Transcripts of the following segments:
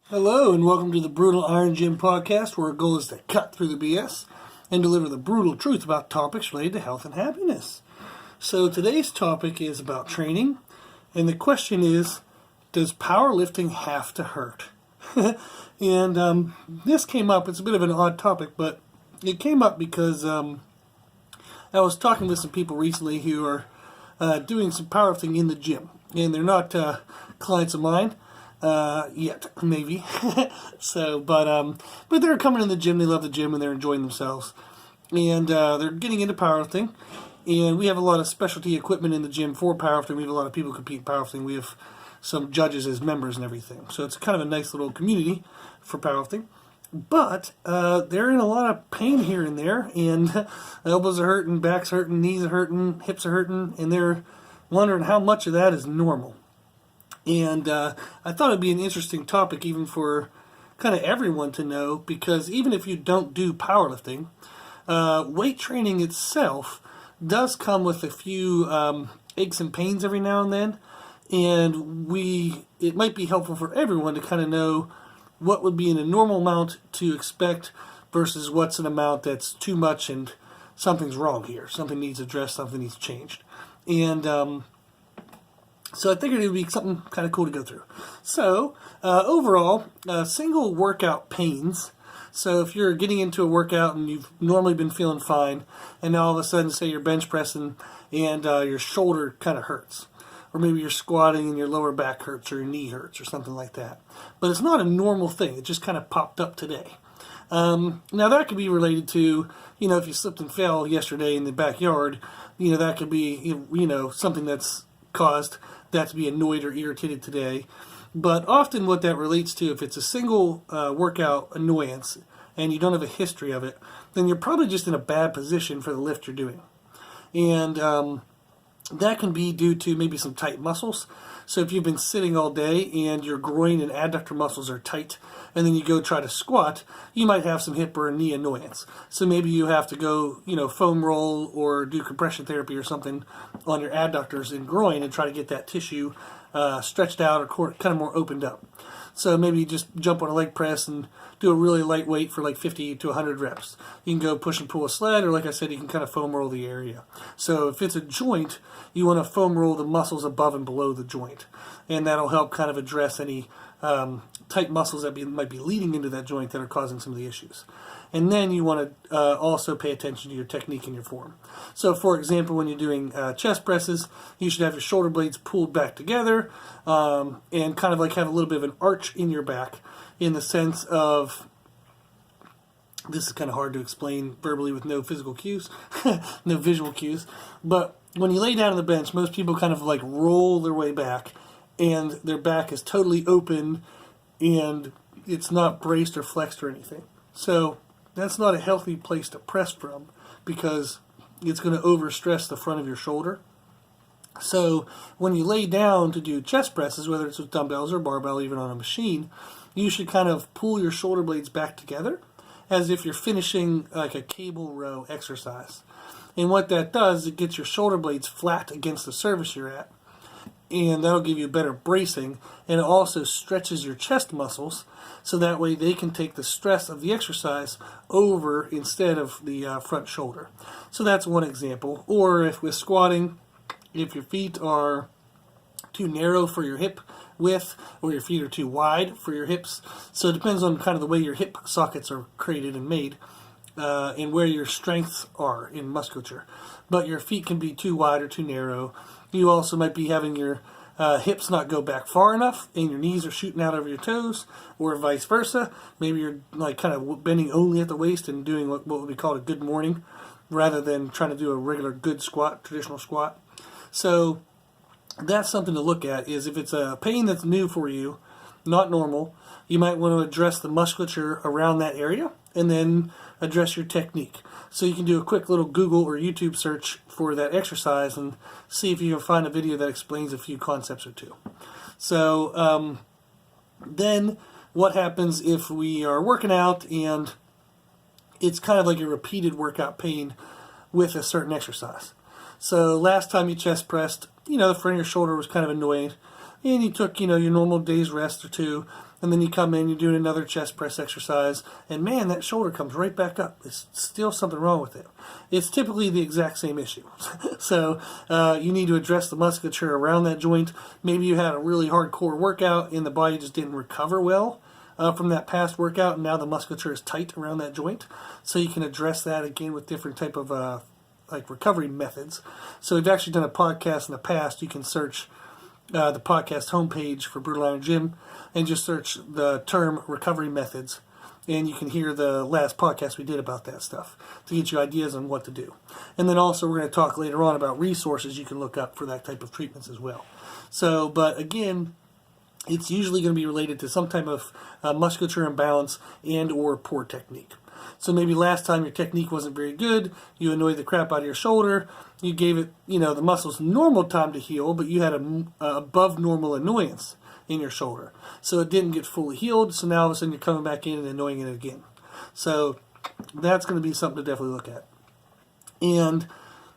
Hello, and welcome to the Brutal Iron Gym podcast, where our goal is to cut through the BS and deliver the brutal truth about topics related to health and happiness. So today's topic is about training, and the question is, does powerlifting have to hurt? And this came up, it's a bit of an odd topic, but it came up because I was talking with some people recently who are doing some powerlifting in the gym, and they're not clients of mine. Yet, maybe. But they're coming in the gym, they love the gym, and they're enjoying themselves. And they're getting into powerlifting. And we have a lot of specialty equipment in the gym for powerlifting. We have a lot of people compete in powerlifting. We have some judges as members and everything. So it's kind of a nice little community for powerlifting. But they're in a lot of pain here and there. And elbows are hurting, backs are hurting, knees are hurting, hips are hurting. And they're wondering how much of that is normal. And I thought it'd be an interesting topic even for kind of everyone to know, because even if you don't do powerlifting, weight training itself does come with a few aches and pains every now and then. And it might be helpful for everyone to kind of know what would be in a normal amount to expect versus what's an amount that's too much and something's wrong here. Something needs addressed, something needs changed. And so I figured it would be something kind of cool to go through. So overall, single workout pains. So if you're getting into a workout and you've normally been feeling fine, and now all of a sudden, say you're bench pressing and your shoulder kind of hurts, or maybe you're squatting and your lower back hurts or your knee hurts or something like that. But it's not a normal thing. It just kind of popped up today. Now that could be related to, if you slipped and fell yesterday in the backyard, that could be, something that's caused that to be annoyed or irritated today. But often what that relates to, if it's a single workout annoyance and you don't have a history of it, then you're probably just in a bad position for the lift you're doing. And that can be due to maybe some tight muscles. So if you've been sitting all day and your groin and adductor muscles are tight, and then you go try to squat, you might have some hip or knee annoyance. So maybe you have to go, foam roll or do compression therapy or something on your adductors and groin and try to get that tissue stretched out or kind of more opened up. So maybe you just jump on a leg press and do a really light weight for like 50 to 100 reps. You can go push and pull a sled, or like I said, you can kind of foam roll the area. So if it's a joint, you want to foam roll the muscles above and below the joint. And that'll help kind of address any tight muscles that might be leading into that joint that are causing some of the issues. And then you want to also pay attention to your technique and your form. So for example, when you're doing chest presses, you should have your shoulder blades pulled back together and kind of like have a little bit of an arch in your back, in the sense of, this is kind of hard to explain verbally with no physical cues, no visual cues, but when you lay down on the bench, most people kind of like roll their way back, and their back is totally open, and it's not braced or flexed or anything. So that's not a healthy place to press from, because it's going to overstress the front of your shoulder. So when you lay down to do chest presses, whether it's with dumbbells or barbell, even on a machine, you should kind of pull your shoulder blades back together as if you're finishing like a cable row exercise. And what that does, it gets your shoulder blades flat against the surface you're at, and that'll give you better bracing, and it also stretches your chest muscles, so that way they can take the stress of the exercise over instead of the front shoulder. So that's one example. Or if with squatting, if your feet are too narrow for your hip width, or your feet are too wide for your hips, so it depends on kind of the way your hip sockets are created and made, and where your strengths are in musculature. But your feet can be too wide or too narrow. You also might be having your hips not go back far enough, and your knees are shooting out over your toes, or vice versa. Maybe you're like kind of bending only at the waist and doing what would be called a good morning, rather than trying to do a regular good squat, traditional squat. So that's something to look at, is if it's a pain that's new for you, not normal, you might want to address the musculature around that area, and then address your technique. So you can do a quick little Google or YouTube search for that exercise and see if you can find a video that explains a few concepts or two. So then what happens if we are working out and it's kind of like a repeated workout pain with a certain exercise? So last time you chest pressed, the front of your shoulder was kind of annoying, and you took, your normal day's rest or two, and then you come in, you're doing another chest press exercise, and man, that shoulder comes right back up. There's still something wrong with it. It's typically the exact same issue. So you need to address the musculature around that joint. Maybe you had a really hardcore workout and the body just didn't recover well from that past workout, and now the musculature is tight around that joint. So you can address that again with different type of like recovery methods. So we've actually done a podcast in the past. You can search the podcast homepage for Brutal Iron Gym and just search the term recovery methods, and you can hear the last podcast we did about that stuff to get you ideas on what to do. And then also we're going to talk later on about resources you can look up for that type of treatments as well. So, but again, it's usually going to be related to some type of musculature imbalance and or poor technique. So maybe last time your technique wasn't very good, you annoyed the crap out of your shoulder, you gave it, the muscles normal time to heal, but you had a above normal annoyance in your shoulder. So it didn't get fully healed, so now all of a sudden you're coming back in and annoying it again. So that's going to be something to definitely look at. And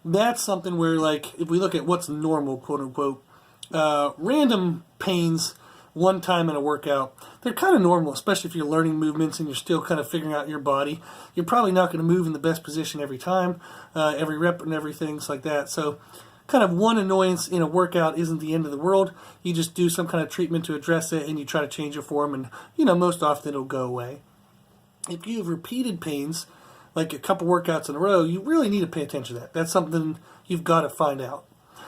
that's something where, like, if we look at what's normal, quote unquote, random pains one time in a workout, they're kind of normal, especially if you're learning movements and you're still kind of figuring out your body. You're probably not going to move in the best position every time, every rep and everything like that. So kind of one annoyance in a workout isn't the end of the world. You just do some kind of treatment to address it and you try to change your form, and most often it'll go away. If you have repeated pains, like a couple workouts in a row, you really need to pay attention to that. That's something you've got to find out.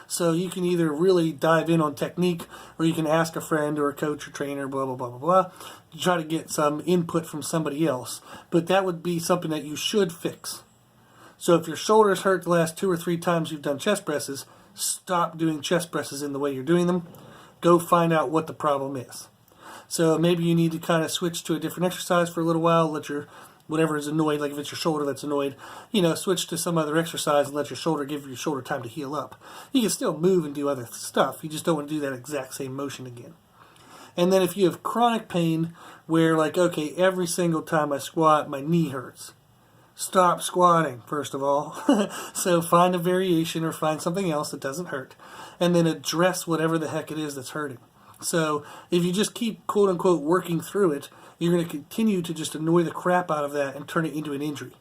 So you can either really dive in on technique, or you can ask a friend or a coach or trainer, blah, blah, blah, blah, blah, to try to get some input from somebody else. But that would be something that you should fix. So if your shoulders hurt the last 2 or 3 times you've done chest presses, stop doing chest presses in the way you're doing them. Go find out what the problem is. So maybe you need to kind of switch to a different exercise for a little while, let your whatever is annoyed, like if it's your shoulder that's annoyed, switch to some other exercise and let give your shoulder time to heal up. You can still move and do other stuff. You just don't want to do that exact same motion again. And then if you have chronic pain where, like, okay, every single time I squat, my knee hurts. Stop squatting, first of all. So find a variation or find something else that doesn't hurt. And then address whatever the heck it is that's hurting. So if you just keep, quote unquote, working through it, you're going to continue to just annoy the crap out of that and turn it into an injury.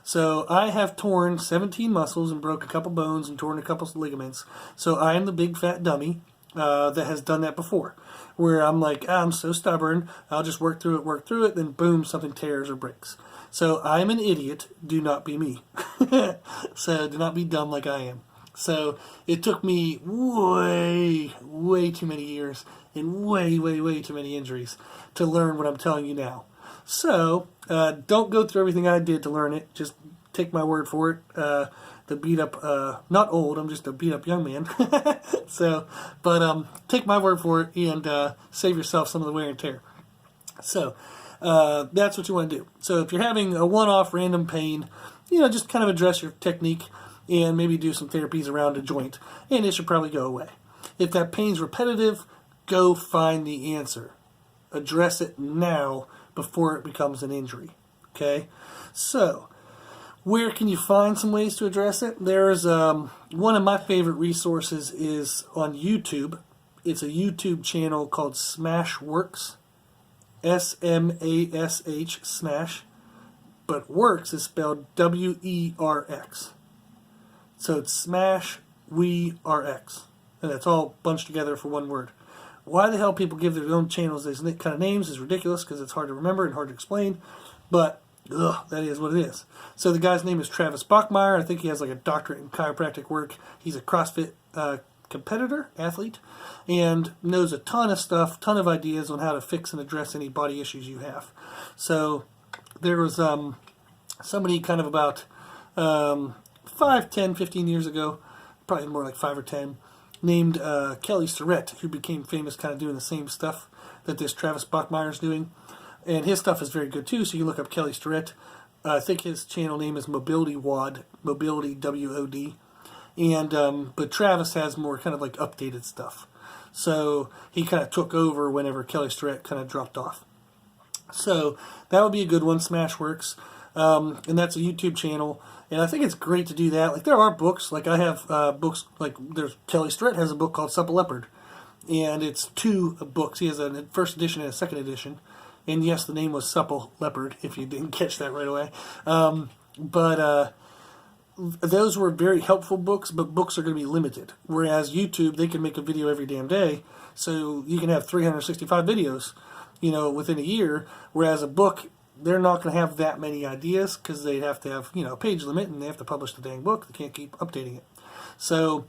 So I have torn 17 muscles and broke a couple bones and torn a couple ligaments. So I am the big fat dummy that has done that before. Where I'm like, I'm so stubborn, I'll just work through it, then boom, something tears or breaks. So I'm an idiot, do not be me. So do not be dumb like I am. So it took me way too many years and way too many injuries to learn what I'm telling you now. So don't go through everything I did to learn it. Just take my word for it. The beat up, not old, I'm just a beat up young man. But take my word for it and save yourself some of the wear and tear. So that's what you want to do. So if you're having a one-off random pain, just kind of address your technique and maybe do some therapies around a joint, and it should probably go away. If that pain's repetitive, go find the answer. Address it now before it becomes an injury. Okay? So, where can you find some ways to address it? There's one of my favorite resources is on YouTube. It's a YouTube channel called Smash Works. S-M-A-S-H, Smash. But Works is spelled W-E-R-X. So it's Smash We RX. And that's all bunched together for one word. Why the hell people give their own channels these kind of names is ridiculous because it's hard to remember and hard to explain. But, that is what it is. So the guy's name is Travis Bachmeyer. I think he has like a doctorate in chiropractic work. He's a CrossFit competitor, athlete, and knows a ton of stuff, ton of ideas on how to fix and address any body issues you have. So there was somebody kind of about 5, 10, 15 years ago, probably more like 5 or 10, named Kelly Starrett, who became famous kind of doing the same stuff that this Travis Bachmeyer is doing. And his stuff is very good too, so you look up Kelly Starrett. I think his channel name is Mobility WOD, Mobility W-O-D. And but Travis has more kind of like updated stuff. So he kind of took over whenever Kelly Starrett kind of dropped off. So that would be a good one, Smashworks. And that's a YouTube channel. And I think it's great to do that. Like there are books. Like I have books. Like there's Kelly Starrett has a book called Supple Leopard. and it's 2 books. He has a first edition and a second edition. And yes, the name was Supple Leopard, if you didn't catch that right away. But those were very helpful books, but books are going to be limited. Whereas YouTube, they can make a video every damn day, so you can have 365 videos, within a year. Whereas a book, they're not going to have that many ideas because they'd have to have, a page limit, and they have to publish the dang book. They can't keep updating it. So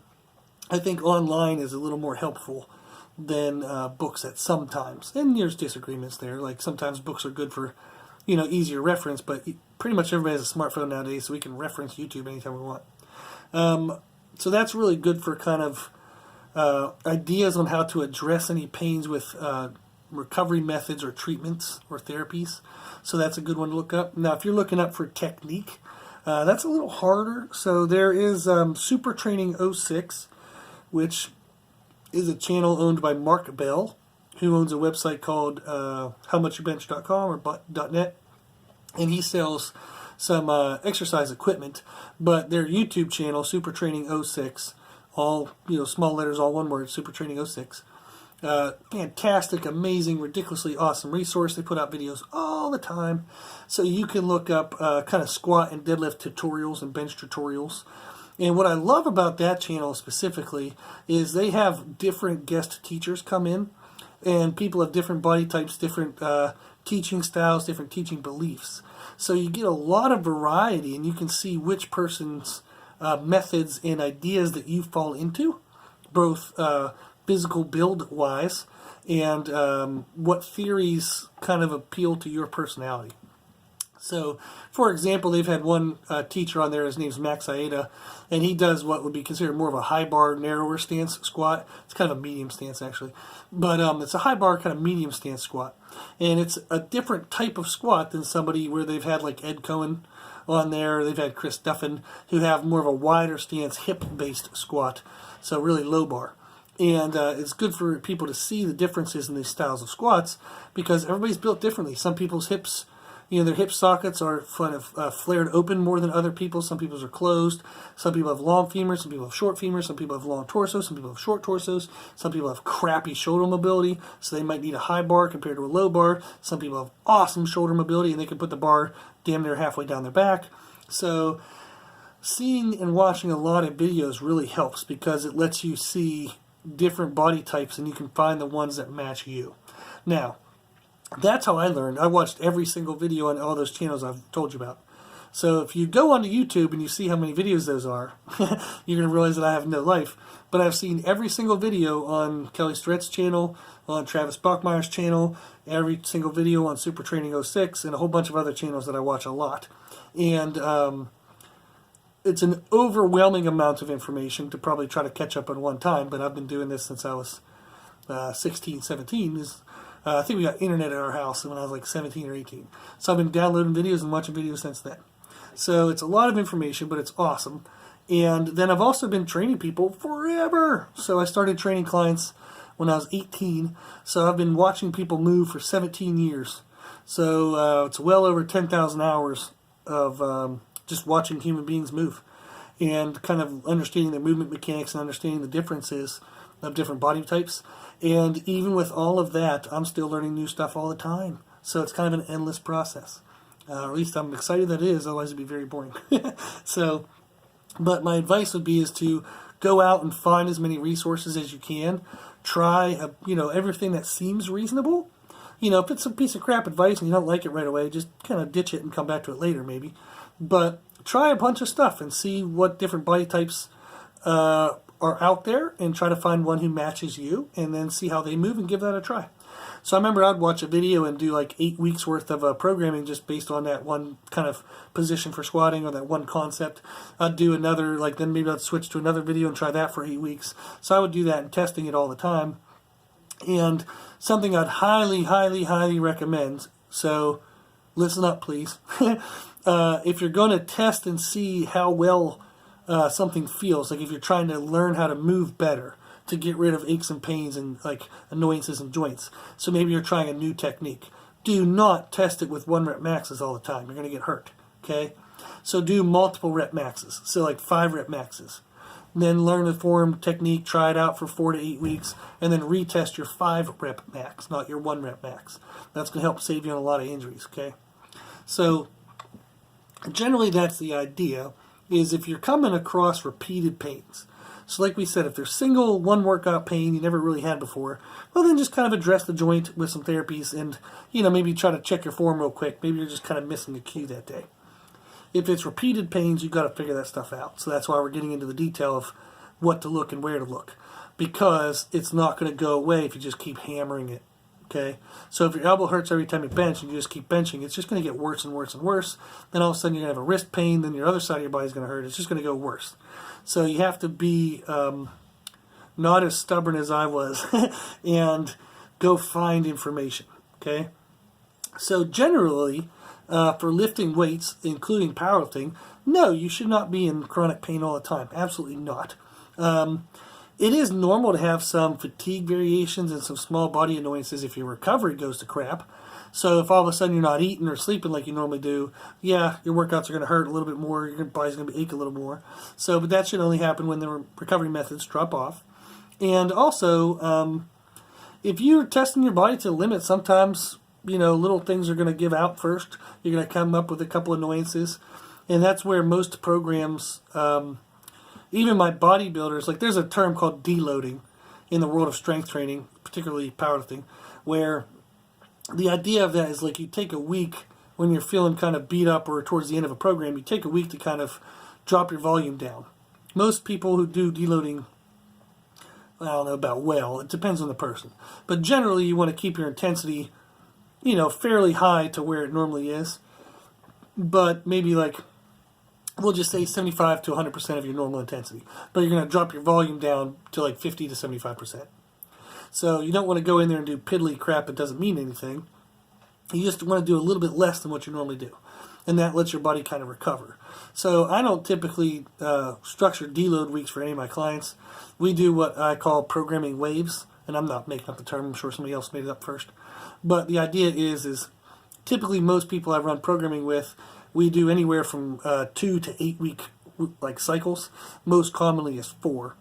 I think online is a little more helpful than books at sometimes. And there's disagreements there. Like sometimes books are good for, easier reference, but pretty much everybody has a smartphone nowadays, so we can reference YouTube anytime we want. So that's really good for kind of ideas on how to address any pains with recovery methods or treatments or therapies. So that's a good one to look up. Now, if you're looking up for technique, that's a little harder. So there is Super Training 06, which is a channel owned by Mark Bell, who owns a website called howmuchyoubench.com or .net, and he sells some exercise equipment. But their YouTube channel, Super Training 06, all small letters, all one word, Super Training 06. Fantastic, amazing, ridiculously awesome resource. They put out videos all the time, so you can look up kind of squat and deadlift tutorials and bench tutorials. And what I love about that channel specifically is they have different guest teachers come in, and people have different body types, different teaching styles, different teaching beliefs. So you get a lot of variety, and you can see which person's methods and ideas that you fall into, both physical build-wise and what theories kind of appeal to your personality. So, for example, they've had one teacher on there, his name's Max Aida, and he does what would be considered more of a high bar, narrower stance squat. It's kind of a medium stance, actually. But it's a high bar, kind of medium stance squat. And it's a different type of squat than somebody where they've had like Ed Cohen on there, they've had Chris Duffin, who have more of a wider stance, hip-based squat, so really low bar. And it's good for people to see the differences in these styles of squats because everybody's built differently. Some people's hips, their hip sockets are kind of flared open more than other people's. Some people's are closed. Some people have long femurs. Some people have short femurs. Some people have long torsos. Some people have short torsos. Some people have crappy shoulder mobility, so they might need a high bar compared to a low bar. Some people have awesome shoulder mobility, and they can put the bar damn near halfway down their back. So seeing and watching a lot of videos really helps because it lets you see different body types, and you can find the ones that match you. Now, that's how I learned. I watched every single video on all those channels I've told you about. So if you go onto YouTube and you see how many videos those are, you're going to realize that I have no life. But I've seen every single video on Kelly Starrett's channel, on Travis Bachmeier's channel, every single video on Super Training 06, and a whole bunch of other channels that I watch a lot. And it's an overwhelming amount of information to probably try to catch up on one time, but I've been doing this since I was 16, 17. I think we got internet at our house when I was like 17 or 18. So I've been downloading videos and watching videos since then. So it's a lot of information, but it's awesome. And then I've also been training people forever. So I started training clients when I was 18. So I've been watching people move for 17 years. So it's well over 10,000 hours of just watching human beings move and kind of understanding their movement mechanics and understanding the differences of different body types. And even with all of that, I'm still learning new stuff all the time. So it's kind of an endless process. Or at least I'm excited that it is, otherwise it'd be very boring. But my advice would be is to go out and find as many resources as you can. Try, everything that seems reasonable. If it's a piece of crap advice and you don't like it right away, just kind of ditch it and come back to it later maybe. But try a bunch of stuff and see what different body types are out there and try to find one who matches you and then see how they move and give that a try. So I remember I'd watch a video and do like 8 weeks worth of programming just based on that one kind of position for squatting or that one concept. I'd do another, then maybe I'd switch to another video and try that for 8 weeks. So I would do that and testing it all the time. And something I'd highly, highly, highly recommend, so listen up please, if you're going to test and see how well something feels, like if you're trying to learn how to move better, to get rid of aches and pains and annoyances in joints. So maybe you're trying a new technique. Do not test it with 1 rep maxes all the time. You're going to get hurt, okay? So do multiple rep maxes. So 5 rep maxes. then learn the form technique, try it out for 4 to 8 weeks, and then retest your 5 rep max, not your 1 rep max. That's going to help save you on a lot of injuries, okay? So generally that's the idea, is if you're coming across repeated pains. So like we said, if there's single one workout pain you never really had before, well then just kind of address the joint with some therapies and, maybe try to check your form real quick. Maybe you're just kind of missing a cue that day. If it's repeated pains, you've got to figure that stuff out. So that's why we're getting into the detail of what to look and where to look. Because it's not going to go away if you just keep hammering it. Okay? So if your elbow hurts every time you bench and you just keep benching, it's just going to get worse and worse and worse. Then all of a sudden you're going to have a wrist pain, then your other side of your body is going to hurt. It's just going to go worse. So you have to be not as stubborn as I was and go find information. Okay? So generally, for lifting weights, including powerlifting, no, you should not be in chronic pain all the time. Absolutely not. It is normal to have some fatigue variations and some small body annoyances if your recovery goes to crap. So if all of a sudden you're not eating or sleeping like you normally do, yeah, your workouts are going to hurt a little bit more, your body's going to ache a little more. But that should only happen when the recovery methods drop off. And also, if you're testing your body to the limit, sometimes little things are going to give out first. You're going to come up with a couple annoyances. And that's where most programs, even my bodybuilders, like there's a term called deloading in the world of strength training, particularly powerlifting, where the idea of that is like you take a week when you're feeling kind of beat up or towards the end of a program, you take a week to kind of drop your volume down. Most people who do deloading, I don't know about it depends on the person. But generally you want to keep your intensity fairly high to where it normally is, but maybe we'll just say 75 to 100% of your normal intensity, but you're going to drop your volume down to 50 to 75%. So you don't want to go in there and do piddly crap that doesn't mean anything. You just want to do a little bit less than what you normally do, and that lets your body kind of recover. So I don't typically structure deload weeks for any of my clients. We do what I call programming waves, and I'm not making up the term. I'm sure somebody else made it up first. But the idea is typically most people I run programming with, we do anywhere from 2 to 8 week cycles. Most commonly is 4.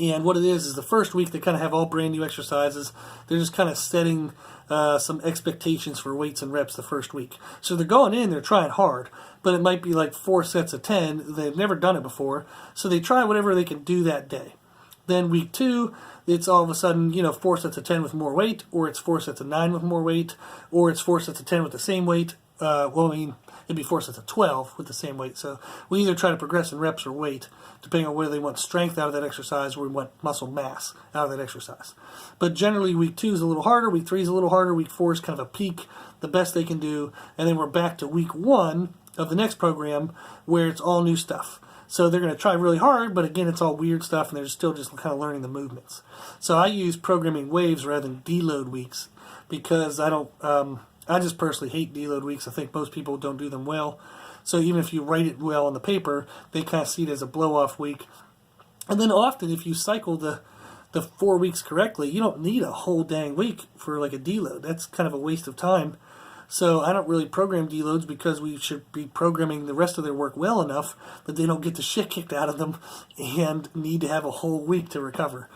And what it is the first week they kind of have all brand new exercises. They're just kind of setting some expectations for weights and reps the first week. So they're going in, they're trying hard, but it might be 4 sets of 10. They've never done it before, so they try whatever they can do that day. Then week 2, it's all of a sudden, 4 sets of 10 with more weight, or it's 4 sets of 9 with more weight, or it's 4 sets of 10 with the same weight. It'd be 4 sets of 12 with the same weight. So we either try to progress in reps or weight, depending on whether they want strength out of that exercise or we want muscle mass out of that exercise. But generally, week 2 is a little harder, week 3 is a little harder, week 4 is kind of a peak, the best they can do, and then we're back to week 1 of the next program where it's all new stuff. So they're going to try really hard, but again, it's all weird stuff, and they're still just kind of learning the movements. So I use programming waves rather than deload weeks because I just personally hate deload weeks. I think most people don't do them well. So even if you write it well on the paper, they kind of see it as a blow-off week. And then often, if you cycle the 4 weeks correctly, you don't need a whole dang week for a deload. That's kind of a waste of time. So I don't really program deloads because we should be programming the rest of their work well enough that they don't get the shit kicked out of them and need to have a whole week to recover.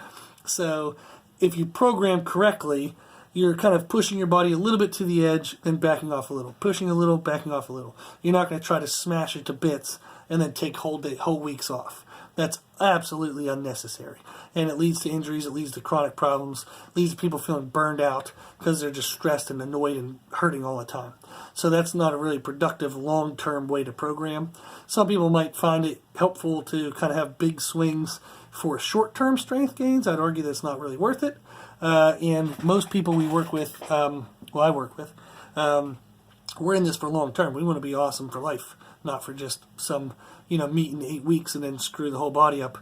So if you program correctly, you're kind of pushing your body a little bit to the edge, then backing off a little. Pushing a little, backing off a little. You're not going to try to smash it to bits and then take whole weeks off. That's absolutely unnecessary. And it leads to injuries, it leads to chronic problems, it leads to people feeling burned out because they're just stressed and annoyed and hurting all the time. So that's not a really productive long-term way to program. Some people might find it helpful to kind of have big swings for short-term strength gains. I'd argue that's not really worth it. And most people we work with, I work with, we're in this for long term. We want to be awesome for life, not for just some, meet in 8 weeks and then screw the whole body up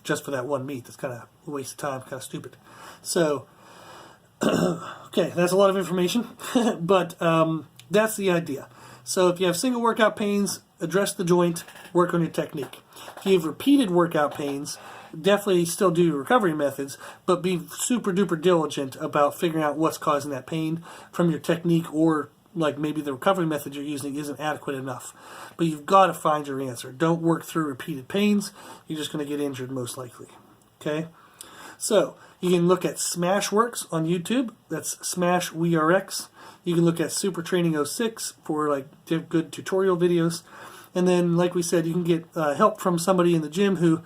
just for that one meet. That's kind of a waste of time, kind of stupid. So, okay, that's a lot of information, but that's the idea. So if you have single workout pains, address the joint, work on your technique. If you have repeated workout pains, definitely still do your recovery methods, but be super duper diligent about figuring out what's causing that pain from your technique or like maybe the recovery method you're using isn't adequate enough. But you've got to find your answer. Don't work through repeated pains. You're just going to get injured most likely. Okay? So, you can look at Smashworks on YouTube. That's Smash WeRx. You can look at Super Training 06 for like good tutorial videos. And then, like we said, you can get help from somebody in the gym who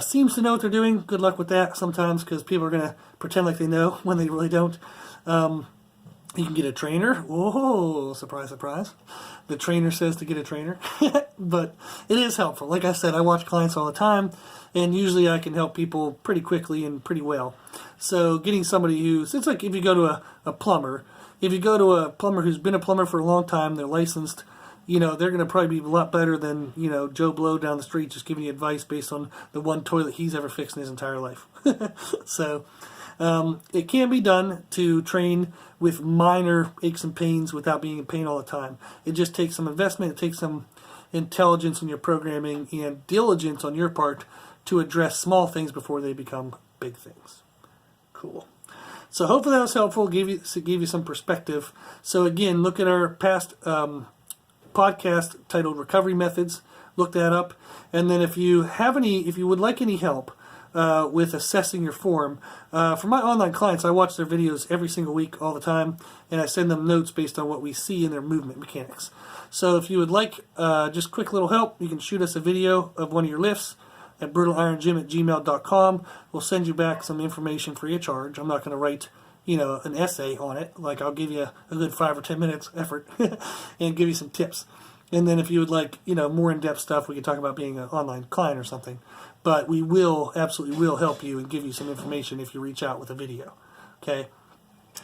seems to know what they're doing. Good luck with that sometimes, because people are going to pretend like they know when they really don't. You can get a trainer. Whoa, surprise, surprise. The trainer says to get a trainer. But it is helpful. Like I said, I watch clients all the time, and usually I can help people pretty quickly and pretty well. So getting somebody who's, it's like if you go to a plumber. If you go to a plumber who's been a plumber for a long time, they're licensed, they're going to probably be a lot better than, Joe Blow down the street just giving you advice based on the one toilet he's ever fixed in his entire life. So it can be done to train with minor aches and pains without being in pain all the time. It just takes some investment. It takes some intelligence in your programming and diligence on your part to address small things before they become big things. Cool. So hopefully that was helpful. Gave you some perspective. So again, look at our past podcast titled Recovery Methods. Look that up. And then if you would like any help with assessing your form, for my online clients, I watch their videos every single week, all the time, and I send them notes based on what we see in their movement mechanics. So if you would like just quick little help, you can shoot us a video of one of your lifts at brutalirongym@gmail.com. We'll send you back some information free of charge. I'm not going to write, an essay on it. Like, I'll give you a good 5 or 10 minutes effort and give you some tips. And then if you would like, more in-depth stuff, we can talk about being an online client or something. But we absolutely will help you and give you some information if you reach out with a video. Okay?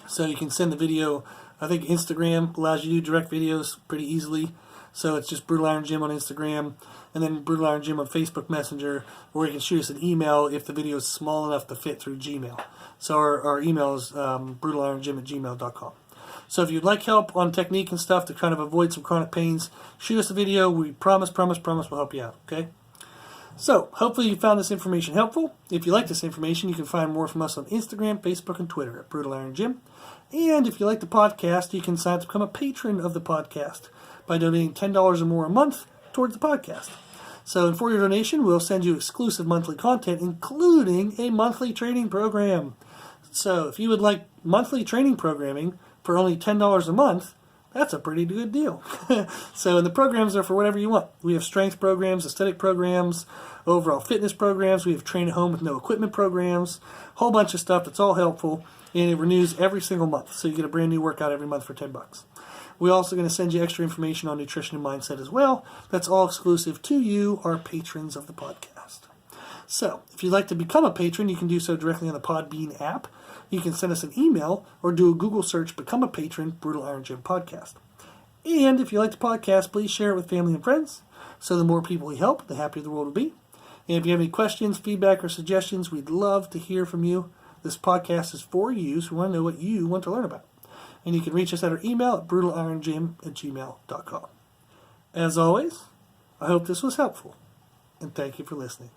So you can send the video. I think Instagram allows you to do direct videos pretty easily. So it's just Brutal Iron Gym on Instagram, and then Brutal Iron Gym on Facebook Messenger, or you can shoot us an email if the video is small enough to fit through Gmail. So our email is brutalirongym@gmail.com. So if you'd like help on technique and stuff to kind of avoid some chronic pains, shoot us a video. We promise we'll help you out, okay? So hopefully you found this information helpful. If you like this information, you can find more from us on Instagram, Facebook, and Twitter at Brutal Iron Gym. And if you like the podcast, you can sign up to become a patron of the podcast by donating $10 or more a month towards the podcast. So for your donation, we'll send you exclusive monthly content, including a monthly training program. So if you would like monthly training programming for only $10 a month, that's a pretty good deal. So, and the programs are for whatever you want. We have strength programs, aesthetic programs, overall fitness programs. We have train at home with no equipment programs, a whole bunch of stuff that's all helpful, and it renews every single month. So you get a brand new workout every month for $10. We're also going to send you extra information on nutrition and mindset as well. That's all exclusive to you, our patrons of the podcast. So, if you'd like to become a patron, you can do so directly on the Podbean app. You can send us an email or do a Google search, Become a Patron, Brutal Iron Gym Podcast. And if you like the podcast, please share it with family and friends. So the more people we help, the happier the world will be. And if you have any questions, feedback, or suggestions, we'd love to hear from you. This podcast is for you, so we want to know what you want to learn about. And you can reach us at our email at brutalirongym@gmail.com. As always, I hope this was helpful, and thank you for listening.